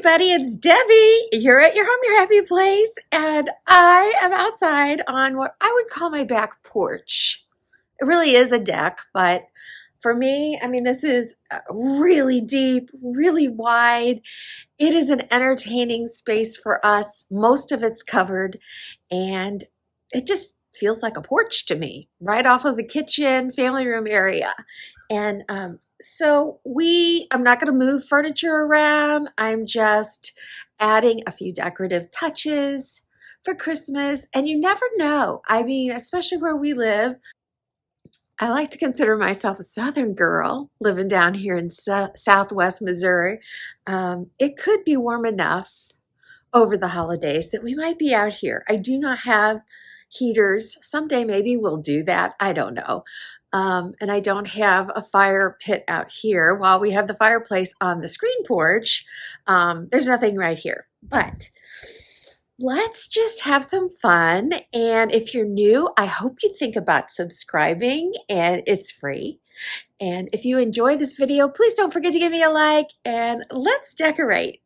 everybody, it's Debbie. You're at your home, your happy place, and I am outside on what I would call my back porch. It really is a deck, but for me, I mean, this is really deep, really wide. It is an entertaining space for us. Most of it's covered, and it just feels like a porch to me, right off of the kitchen, family room area. And I'm not going to move furniture around. I'm just adding a few decorative touches for Christmas. And you never know. I mean, especially where we live, I like to consider myself a Southern girl living down here in Southwest Missouri. It could be warm enough over the holidays that we might be out here. I do not have heaters. Someday maybe we'll do that. I don't know. And I don't have a fire pit out here. While we have the fireplace on the screen porch, there's nothing right here. But let's just have some fun. And if you're new, I hope you think about subscribing, and it's free. And if you enjoy this video, please don't forget to give me a like, and let's decorate.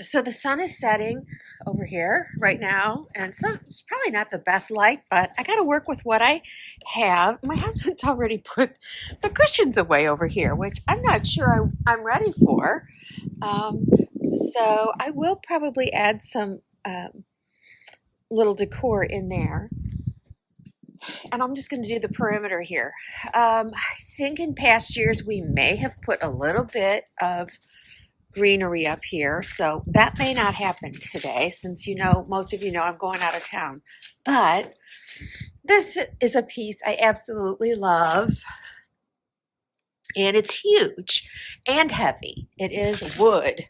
So the sun is setting over here right now, and so it's probably not the best light, but I got to work with what I have. My husband's already put the cushions away over here, which I'm not sure I'm ready for. So I will probably add some little decor in there. And I'm just going to do the perimeter here. I think in past years we may have put a little bit of greenery up here, so that may not happen today, since most of you know I'm going out of town. But this is a piece I absolutely love, and it's huge and heavy. It is wood.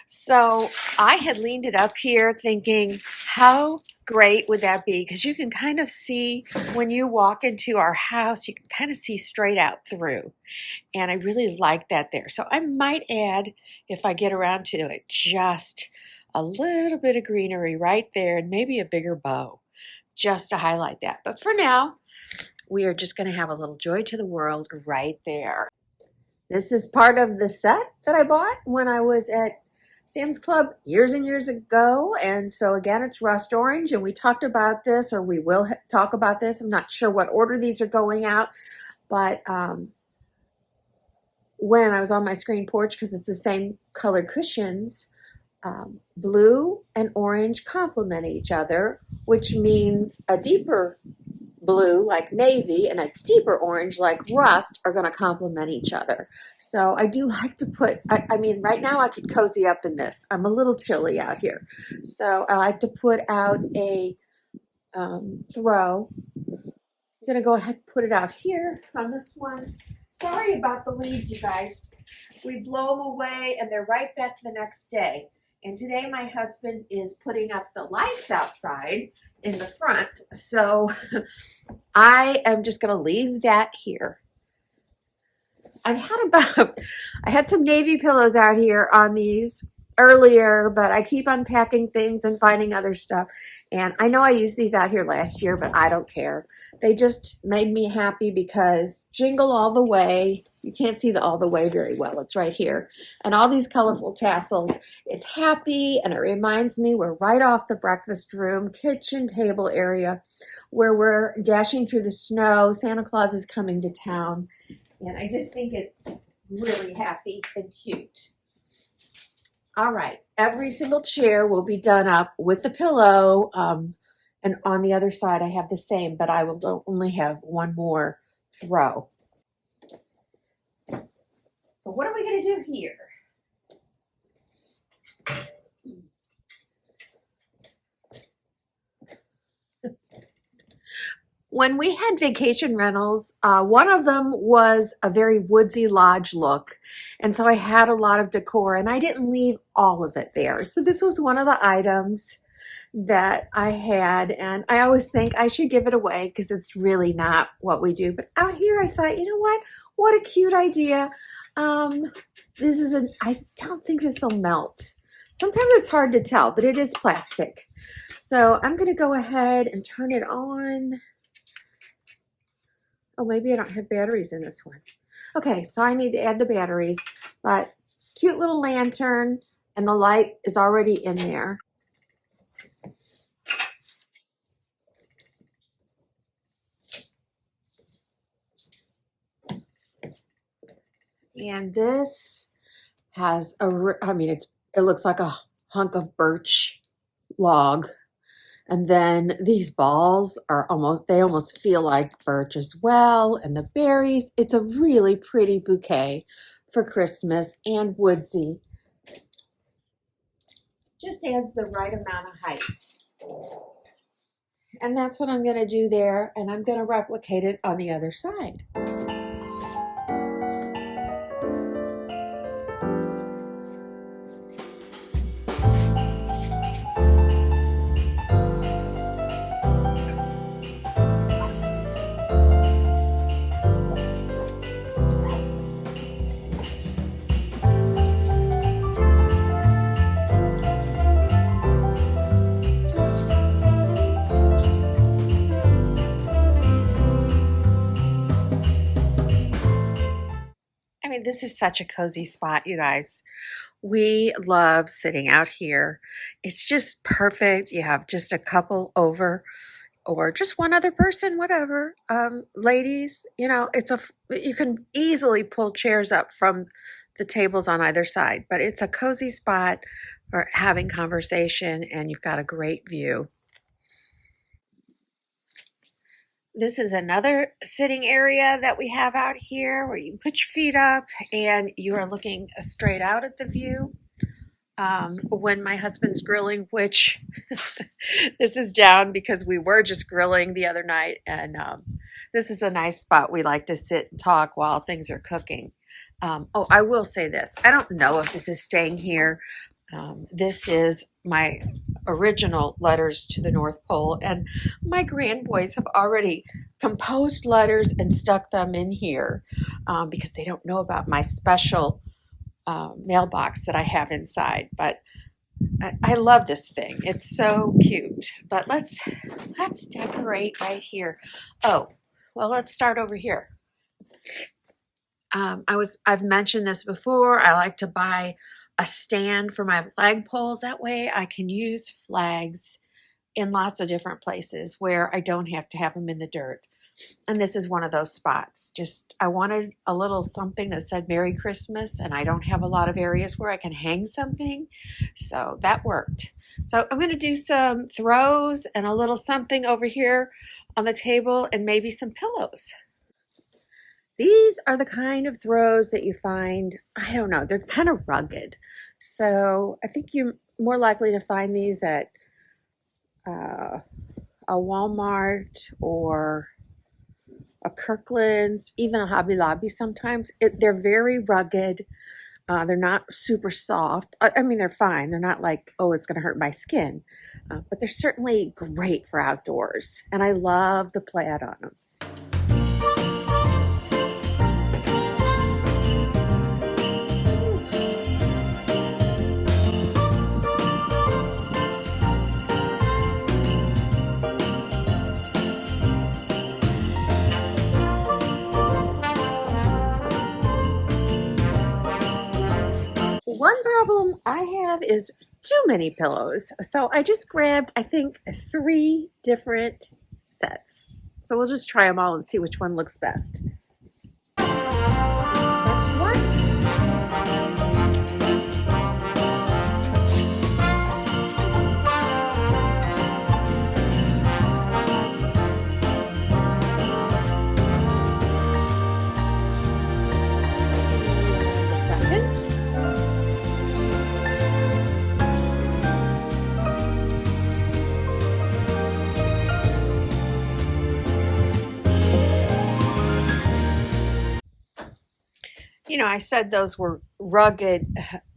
So I had leaned it up here thinking, how great would that be? Because you can kind of see when you walk into our house, you can kind of see straight out through. And I really like that there. So I might add, if I get around to it, just a little bit of greenery right there, and maybe a bigger bow just to highlight that. But for now, we are just going to have a little joy to the world right there. This is part of the set that I bought when I was at Sam's Club years and years ago. And so again, it's rust orange, and we talked about this, or we will talk about this. I'm not sure what order these are going out, but when I was on my screen porch, because it's the same colored cushions, blue and orange complement each other, which means a deeper blue like navy and a deeper orange like rust are going to complement each other. So I do like to put, I mean, right now I could cozy up in this. I'm a little chilly out here. So I like to put out a throw. I'm going to go ahead and put it out here on this one. Sorry about the leaves, you guys. We blow them away and they're right back the next day. And today my husband is putting up the lights outside in the front. So I am just going to leave that here. I had some navy pillows out here on these earlier, but I keep unpacking things and finding other stuff. And I know I used these out here last year, but I don't care. They just made me happy because Jingle All the Way, you can't see the all the way very well, it's right here. And all these colorful tassels, it's happy, and it reminds me we're right off the breakfast room, kitchen table area where we're dashing through the snow. Santa Claus is coming to town. And I just think it's really happy and cute. All right, every single chair will be done up with the pillow. And on the other side, I have the same, but I will only have one more throw. So what are we going to do here? When we had vacation rentals, one of them was a very woodsy lodge look. And so I had a lot of decor, and I didn't leave all of it there. So this was one of the items that I had, and I always think I should give it away because it's really not what we do. But out here, I thought, you know what a cute idea. Um, this is I don't think this will melt. Sometimes it's hard to tell, but it is plastic. So I'm going to go ahead and turn it on. Oh, maybe I don't have batteries in this one. Okay, so I need to add the batteries, but cute little lantern, and the light is already in there. And this has it looks like a hunk of birch log. And then these balls they almost feel like birch as well. And the berries, it's a really pretty bouquet for Christmas and woodsy. Just adds the right amount of height. And that's what I'm going to do there. And I'm going to replicate it on the other side. This is such a cozy spot, you guys. We love sitting out here. It's just perfect. You have just a couple over or just one other person, whatever. Ladies, you can easily pull chairs up from the tables on either side, but it's a cozy spot for having conversation, and you've got a great view. This is another sitting area that we have out here where you put your feet up and you are looking straight out at the view. When my husband's grilling, which this is down because we were just grilling the other night, and this is a nice spot we like to sit and talk while things are cooking. I will say this. I don't know if this is staying here. This is my original letters to the North Pole, and my grandboys have already composed letters and stuck them in here because they don't know about my special mailbox that I have inside. But I love this thing. It's so cute. But let's decorate right here. Oh, well, let's start over here. I've mentioned this before. I like to buy a stand for my flagpoles. That way I can use flags in lots of different places where I don't have to have them in the dirt. And this is one of those spots. I wanted a little something that said Merry Christmas, and I don't have a lot of areas where I can hang something. So that worked. So I'm going to do some throws and a little something over here on the table and maybe some pillows. These are the kind of throws that you find, I don't know, they're kind of rugged. So I think you're more likely to find these at a Walmart or a Kirkland's, even a Hobby Lobby sometimes. They're very rugged. They're not super soft. They're fine. They're not like, oh, it's going to hurt my skin. But they're certainly great for outdoors. And I love the plaid on them. One problem I have is too many pillows. So I just grabbed, I think, 3 different sets. So we'll just try them all and see which one looks best. First one. The second. I said those were rugged.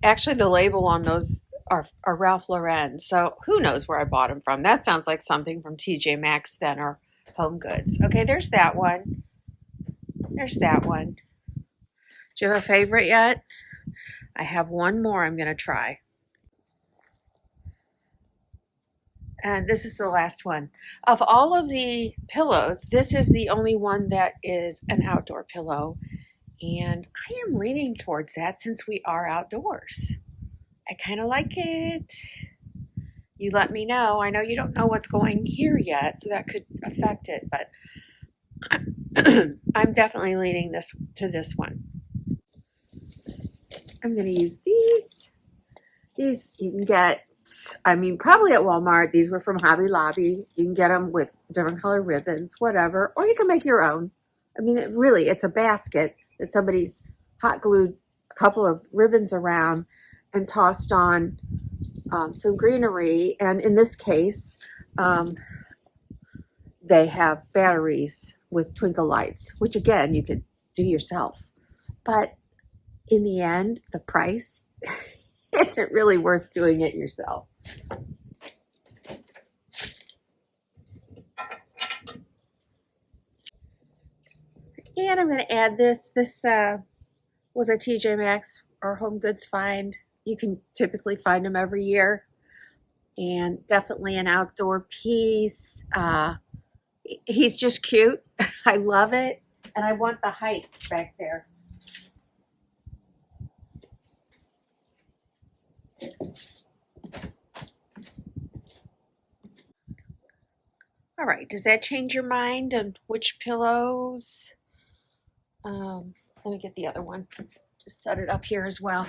Actually, the label on those are Ralph Lauren. So who knows where I bought them from? That sounds like something from TJ Maxx then, or Home Goods. Okay, there's that one. There's that one. Do you have a favorite yet? I have one more I'm going to try. And this is the last one. Of all of the pillows, this is the only one that is an outdoor pillow. And I am leaning towards that since we are outdoors. I kind of like it. You let me know. I know you don't know what's going here yet, so that could affect it, but I'm definitely leaning to this one. I'm going to use these. These you can get, I mean, probably at Walmart. These were from Hobby Lobby. You can get them with different color ribbons, whatever, or you can make your own. I mean, it's a basket that somebody's hot glued a couple of ribbons around and tossed on some greenery. And in this case, they have batteries with twinkle lights, which again, you could do yourself. But in the end, the price isn't really worth doing it yourself. And I'm going to add this. This was a TJ Maxx or Home Goods find. You can typically find them every year. And definitely an outdoor piece. He's just cute. I love it. And I want the height back there. All right, does that change your mind on which pillows? Let me get the other one. Just set it up here as well.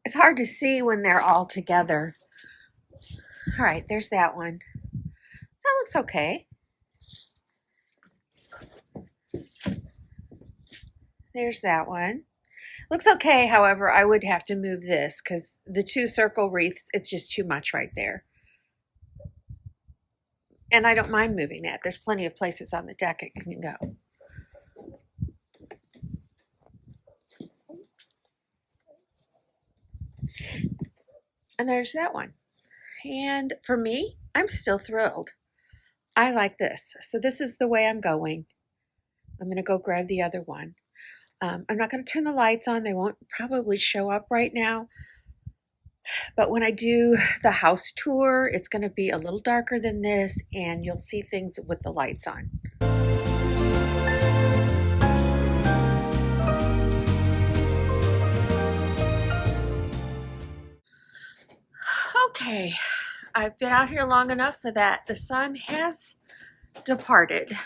It's hard to see when they're all together. All right, there's that one. That looks okay. There's that one. Looks okay, however, I would have to move this because the 2 circle wreaths, it's just too much right there. And I don't mind moving that. There's plenty of places on the deck it can go. And there's that one. And for me, I'm still thrilled. I like this. So this is the way I'm going. I'm going to go grab the other one. I'm not going to turn the lights on. They won't probably show up right now. But when I do the house tour, it's going to be a little darker than this, and you'll see things with the lights on. Okay, I've been out here long enough for that. The sun has departed.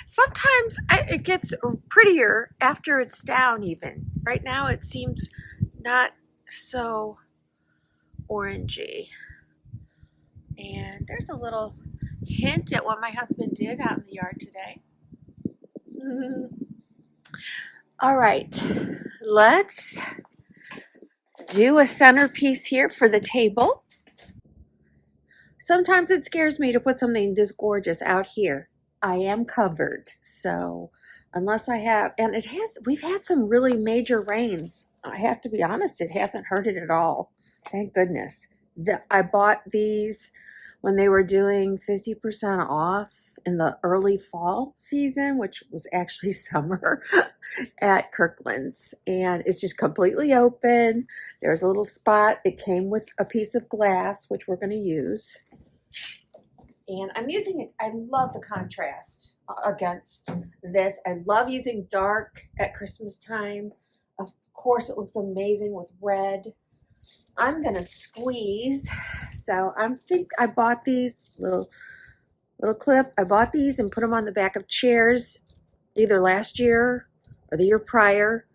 Sometimes it gets prettier after it's down even. Right now it seems not so orangey. And there's a little hint at what my husband did out in the yard today. All right, let's do a centerpiece here for the table. Sometimes it scares me to put something this gorgeous out here. I am covered, so unless I have, and we've had some really major rains. I have to be honest, it hasn't hurt it at all. Thank goodness. I bought these when they were doing 50% off in the early fall season, which was actually summer at Kirkland's. And it's just completely open. There's a little spot. It came with a piece of glass, which we're going to use. And I'm using it. I love the contrast against this. I love using dark at Christmas time. Of course, it looks amazing with red. I'm gonna squeeze. So I bought these little clip. I bought these and put them on the back of chairs either last year or the year prior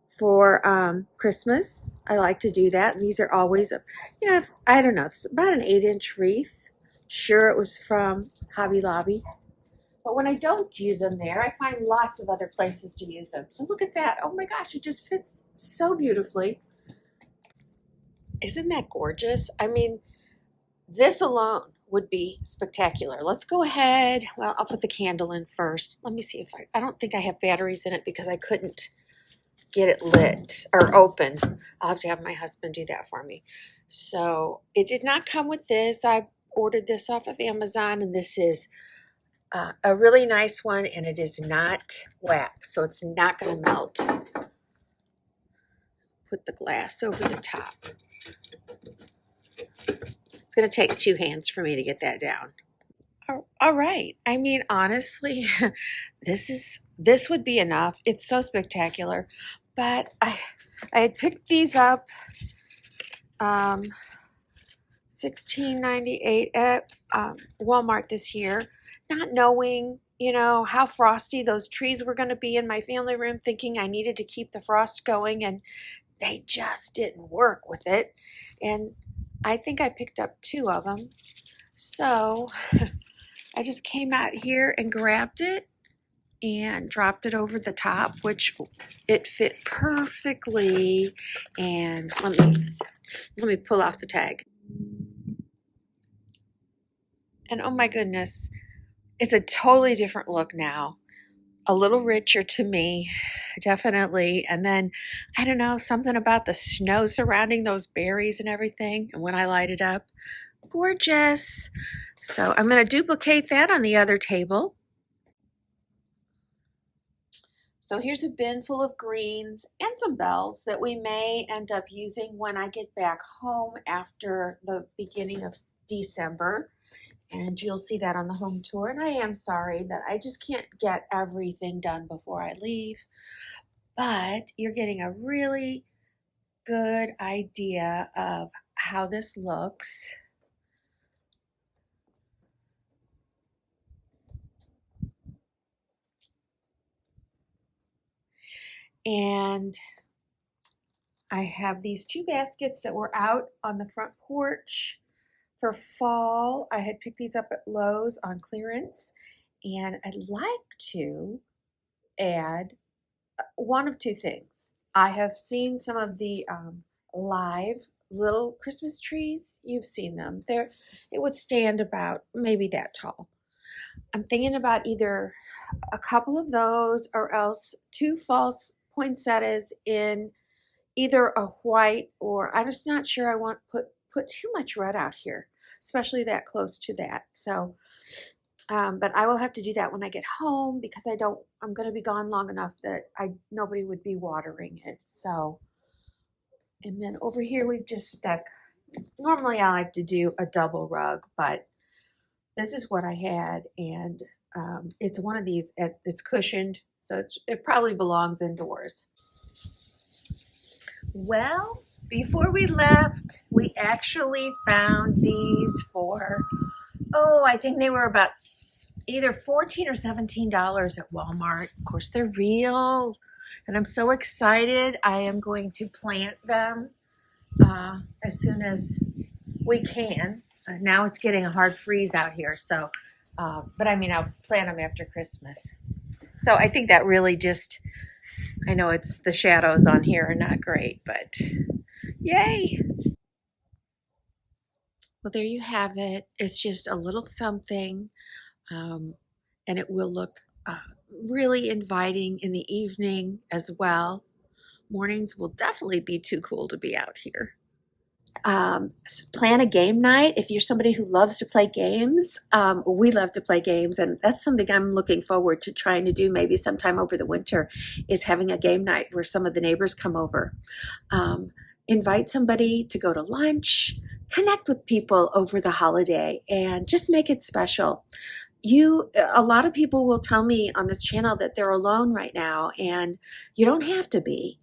for Christmas. I like to do that. And these are always, I don't know, it's about an 8-inch wreath. Sure, it was from Hobby Lobby. But when I don't use them there, I find lots of other places to use them. So look at that. Oh my gosh, it just fits so beautifully. Isn't that gorgeous? I mean, this alone would be spectacular. Let's go ahead. Well, I'll put the candle in first. Let me see if I don't think I have batteries in it because I couldn't get it lit or open. I'll have to have my husband do that for me. So it did not come with this. I ordered this off of Amazon, and this is a really nice one, and it is not wax, so it's not going to melt. Put the glass over the top. It's going to take 2 hands for me to get that down. All right. I mean, honestly, this would be enough. It's so spectacular. But I had picked these up $16.98 at Walmart this year, not knowing, how frosty those trees were going to be in my family room, thinking I needed to keep the frost going, and they just didn't work with it. And I think I picked up 2 of them. So I just came out here and grabbed it and dropped it over the top, which it fit perfectly. And let me pull off the tag. And oh my goodness, it's a totally different look now. A little richer to me, definitely. And then, I don't know, something about the snow surrounding those berries and everything. And when I light it up, gorgeous. So I'm going to duplicate that on the other table. So here's a bin full of greens and some bells that we may end up using when I get back home after the beginning of December. And you'll see that on the home tour. And I am sorry that I just can't get everything done before I leave. But you're getting a really good idea of how this looks. And I have these 2 baskets that were out on the front porch for fall. I had picked these up at Lowe's on clearance, and I'd like to add one of 2 things. I have seen some of the live little Christmas trees. You've seen them. It would stand about maybe that tall. I'm thinking about either a couple of those or else 2 false poinsettias in either a white, or I'm just not sure I want to put too much red out here, especially that close to that. So, but I will have to do that when I get home because I'm going to be gone long enough that nobody would be watering it. So, and then over here we've just stuck, normally I like to do a double rug, but this is what I had, and it's one of these, it's cushioned, so it probably belongs indoors. Well, before we left, we actually found these for, I think they were about either $14 or $17 at Walmart. Of course, they're real, and I'm so excited. I am going to plant them as soon as we can. Now it's getting a hard freeze out here, so, but I mean, I'll plant them after Christmas. So I think that really just, I know it's the shadows on here are not great, but yay. Well, there you have it. It's just a little something, and it will look really inviting in the evening as well. Mornings will definitely be too cool to be out here. Plan a game night. If you're somebody who loves to play games, we love to play games, and that's something I'm looking forward to trying to do maybe sometime over the winter, is having a game night where some of the neighbors come over. Invite somebody to go to lunch, connect with people over the holiday, and just make it special. A lot of people will tell me on this channel that they're alone right now, and you don't have to be.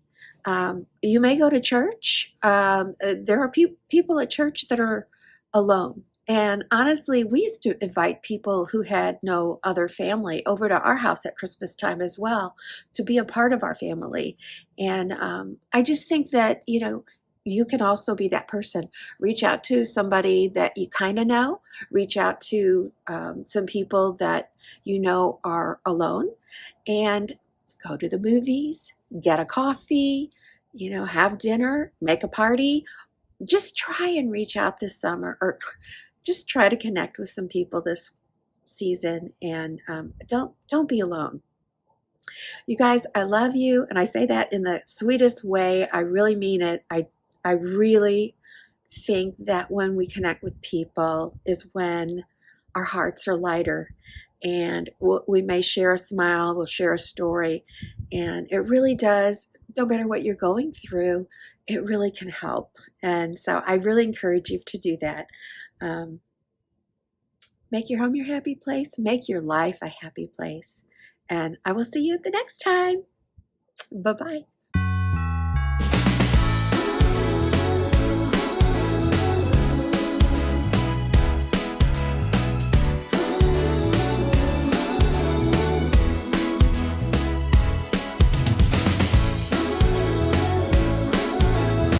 You may go to church. There are people at church that are alone. And honestly, we used to invite people who had no other family over to our house at Christmas time as well to be a part of our family. And I just think that, you can also be that person. Reach out to somebody that you kind of know. Reach out to some people that you know are alone, and go to the movies, get a coffee, have dinner, make a party. Just try and reach out this summer, or just try to connect with some people this season, and don't be alone. You guys, I love you, and I say that in the sweetest way. I really mean it. I really think that when we connect with people is when our hearts are lighter, and we may share a smile, we'll share a story, and it really does, no matter what you're going through, it really can help. And so I really encourage you to do that. Make your home your happy place, make your life a happy place, and I will see you the next time. Bye-bye.